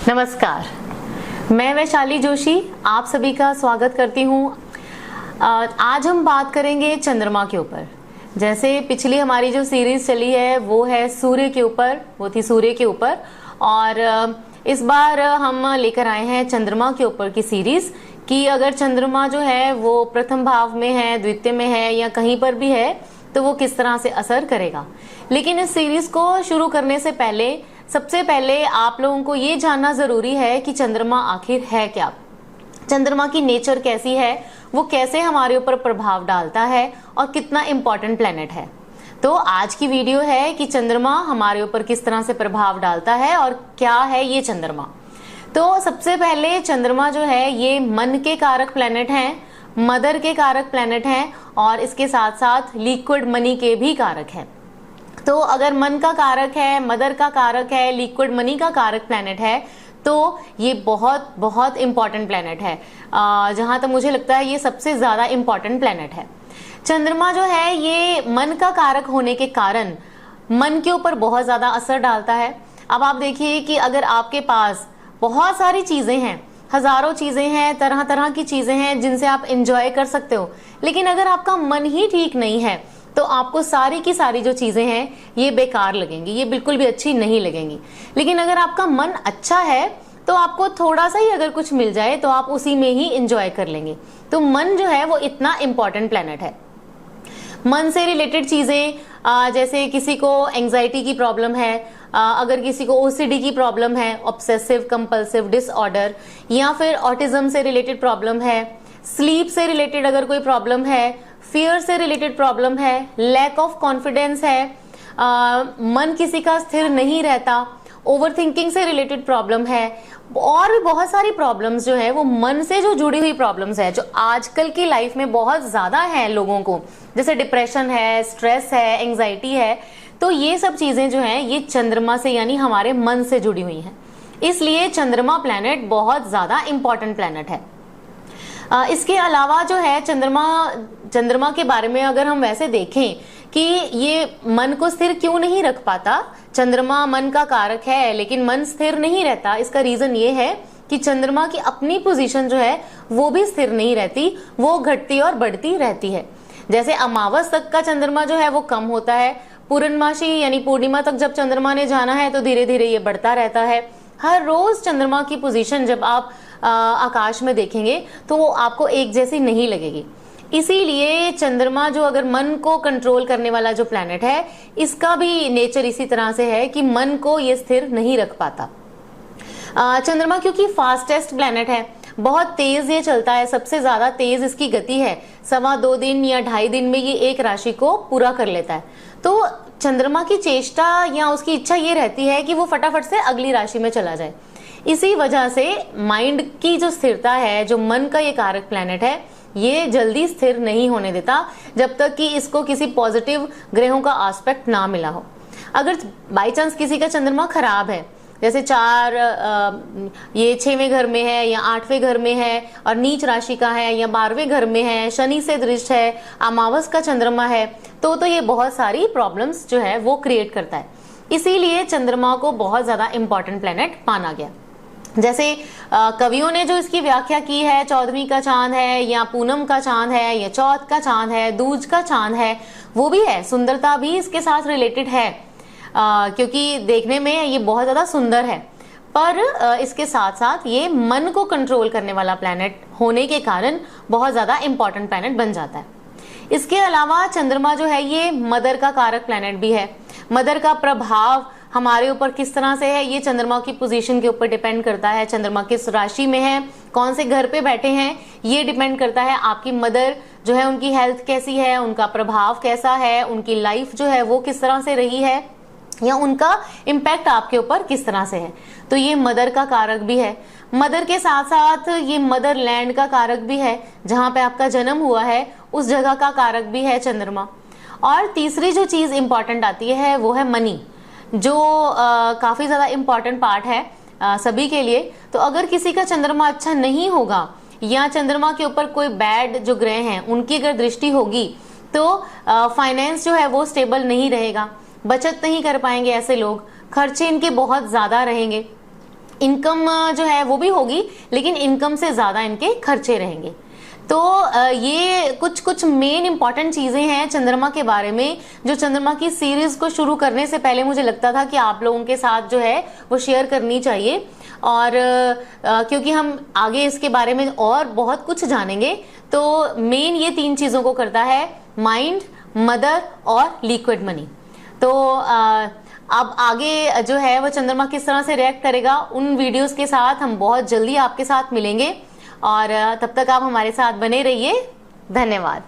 नमस्कार, मैं वैशाली जोशी आप सभी का स्वागत करती हूँ। आज हम बात करेंगे चंद्रमा के ऊपर। जैसे पिछली हमारी जो सीरीज चली है वो है सूर्य के ऊपर, वो थी सूर्य के ऊपर, और इस बार हम लेकर आए हैं चंद्रमा के ऊपर की सीरीज कि अगर चंद्रमा जो है वो प्रथम भाव में है, द्वितीय में है या कहीं पर भी है तो वो किस तरह से असर करेगा। लेकिन इस सीरीज को शुरू करने से पहले सबसे पहले आप लोगों को ये जानना जरूरी है कि चंद्रमा आखिर है क्या, चंद्रमा की नेचर कैसी है, वो कैसे हमारे ऊपर प्रभाव डालता है और कितना इम्पोर्टेंट प्लेनेट है। तो आज की वीडियो है कि चंद्रमा हमारे ऊपर किस तरह से प्रभाव डालता है और क्या है ये चंद्रमा। तो सबसे पहले चंद्रमा जो है ये मन के कारक प्लेनेट हैं, मदर के कारक प्लेनेट हैं और इसके साथ साथ लिक्विड मनी के भी कारक हैं। तो अगर मन का कारक है, मदर का कारक है, लिक्विड मनी का कारक प्लेनेट है तो ये बहुत बहुत इंपॉर्टेंट प्लेनेट है। जहां तक मुझे लगता है ये सबसे ज्यादा इंपॉर्टेंट प्लेनेट है। चंद्रमा जो है ये मन का कारक होने के कारण मन के ऊपर बहुत ज्यादा असर डालता है। अब आप देखिए कि अगर आपके पास बहुत सारी चीजें हैं, हजारों चीजें हैं, तरह तरह की चीजें हैं जिनसे आप एंजॉय कर सकते हो, लेकिन अगर आपका मन ही ठीक नहीं है तो आपको सारी की सारी जो चीजें हैं ये बेकार लगेंगी, ये बिल्कुल भी अच्छी नहीं लगेंगी। लेकिन अगर आपका मन अच्छा है तो आपको थोड़ा सा ही अगर कुछ मिल जाए तो आप उसी में ही एंजॉय कर लेंगे। तो मन जो है वो इतना इंपॉर्टेंट प्लेनेट है। मन से रिलेटेड चीजें जैसे किसी को एंजाइटी की प्रॉब्लम है, अगर किसी को ओसीडी की प्रॉब्लम है, ऑब्सेसिव कंपल्सिव डिसऑर्डर, या फिर ऑटिज्म से रिलेटेड प्रॉब्लम है, स्लीप से रिलेटेड अगर कोई प्रॉब्लम है, फियर से रिलेटेड प्रॉब्लम है, लैक ऑफ कॉन्फिडेंस है, मन किसी का स्थिर नहीं रहता, ओवरथिंकिंग से रिलेटेड प्रॉब्लम है, और भी बहुत सारी प्रॉब्लम्स जो है वो मन से जो जुड़ी हुई प्रॉब्लम्स है जो आजकल की लाइफ में बहुत ज्यादा है लोगों को, जैसे डिप्रेशन है, स्ट्रेस है, एंजाइटी है। तो ये सब चीजें जो हैं ये चंद्रमा से यानी हमारे मन से जुड़ी हुई हैं। इसलिए चंद्रमा प्लैनेट बहुत ज्यादा इंपॉर्टेंट प्लैनेट है। इसके अलावा जो है चंद्रमा के बारे में अगर हम वैसे देखें कि ये मन को स्थिर क्यों नहीं रख पाता, चंद्रमा मन का कारक है लेकिन मन स्थिर नहीं रहता, इसका रीजन ये है कि चंद्रमा की अपनी पोजीशन जो है वो भी स्थिर नहीं रहती, वो घटती और बढ़ती रहती है। जैसे अमावस तक का चंद्रमा जो है वो कम होता है, पूर्णमासी यानी पूर्णिमा तक जब चंद्रमा ने जाना है तो धीरे धीरे ये बढ़ता रहता है। हर रोज चंद्रमा की पोजीशन जब आप आकाश में देखेंगे तो वो आपको एक जैसी नहीं लगेगी। इसीलिए चंद्रमा जो अगर मन को कंट्रोल करने वाला जो प्लैनेट है इसका भी नेचर इसी तरह से है कि मन को ये स्थिर नहीं रख पाता। चंद्रमा क्योंकि फास्टेस्ट प्लैनेट है, बहुत तेज ये चलता है, सबसे ज्यादा तेज इसकी गति है, 2.25 दिन या 2.5 दिन में ये एक राशि को पूरा कर लेता है। तो चंद्रमा की चेष्टा या उसकी इच्छा ये रहती है कि वो फटाफट से अगली राशि में चला जाए। इसी वजह से माइंड की जो स्थिरता है, जो मन का ये कारक प्लैनेट है, ये जल्दी स्थिर नहीं होने देता जब तक कि इसको किसी पॉजिटिव ग्रहों का एस्पेक्ट ना मिला हो। अगर बाई चांस किसी का चंद्रमा खराब है, जैसे ये 6वें घर में है या 8वें घर में है और नीच राशि का है या 12वें घर में है, शनि से दृष्ट है, अमावस का चंद्रमा है, तो ये बहुत सारी प्रॉब्लम्स जो है वो क्रिएट करता है। इसीलिए चंद्रमा को बहुत ज्यादा इंपॉर्टेंट प्लेनेट माना गया। जैसे कवियों ने जो इसकी व्याख्या की है, 14वीं का चांद है या पूनम का चांद है या चौथ का चांद है, दूज का चांद है, वो भी है, सुंदरता भी इसके साथ रिलेटेड है, क्योंकि देखने में ये बहुत ज्यादा सुंदर है। पर इसके साथ साथ ये मन को कंट्रोल करने वाला प्लैनेट होने के कारण बहुत ज्यादा इंपॉर्टेंट प्लैनेट बन जाता है। इसके अलावा चंद्रमा जो है ये मदर का कारक प्लैनेट भी है। मदर का प्रभाव हमारे ऊपर किस तरह से है ये चंद्रमा की पोजीशन के ऊपर डिपेंड करता है। चंद्रमा किस राशि में है, कौन से घर पे बैठे हैं, ये डिपेंड करता है। आपकी मदर जो है उनकी हेल्थ कैसी है, उनका प्रभाव कैसा है, उनकी लाइफ जो है वो किस तरह से रही है, या उनका इम्पैक्ट आपके ऊपर किस तरह से है। तो ये मदर का कारक भी है। मदर के साथ साथ ये मदर लैंड का कारक भी है, जहां पे आपका जन्म हुआ है उस जगह का कारक भी है चंद्रमा। और तीसरी जो चीज इंपॉर्टेंट आती है वो है मनी, जो काफी ज्यादा इंपॉर्टेंट पार्ट है सभी के लिए। तो अगर किसी का चंद्रमा अच्छा नहीं होगा या चंद्रमा के ऊपर कोई बैड जो ग्रह हैं उनकी अगर दृष्टि होगी तो फाइनेंस जो है वो स्टेबल नहीं रहेगा, बचत नहीं कर पाएंगे ऐसे लोग, खर्चे इनके बहुत ज्यादा रहेंगे। इनकम जो है वो भी होगी, लेकिन इनकम से ज्यादा इनके खर्चे रहेंगे। तो ये कुछ मेन इंपॉर्टेंट चीजें हैं चंद्रमा के बारे में, जो चंद्रमा की सीरीज को शुरू करने से पहले मुझे लगता था कि आप लोगों के साथ जो है वो शेयर करनी चाहिए। और क्योंकि हम आगे इसके बारे में और बहुत कुछ जानेंगे, तो मेन ये 3 चीजों को करता है, माइंड, मदर और लिक्विड मनी। तो अब आगे जो है वो चंद्रमा किस तरह से रिएक्ट करेगा, उन वीडियोस के साथ हम बहुत जल्दी आपके साथ मिलेंगे। और तब तक आप हमारे साथ बने रहिए। धन्यवाद।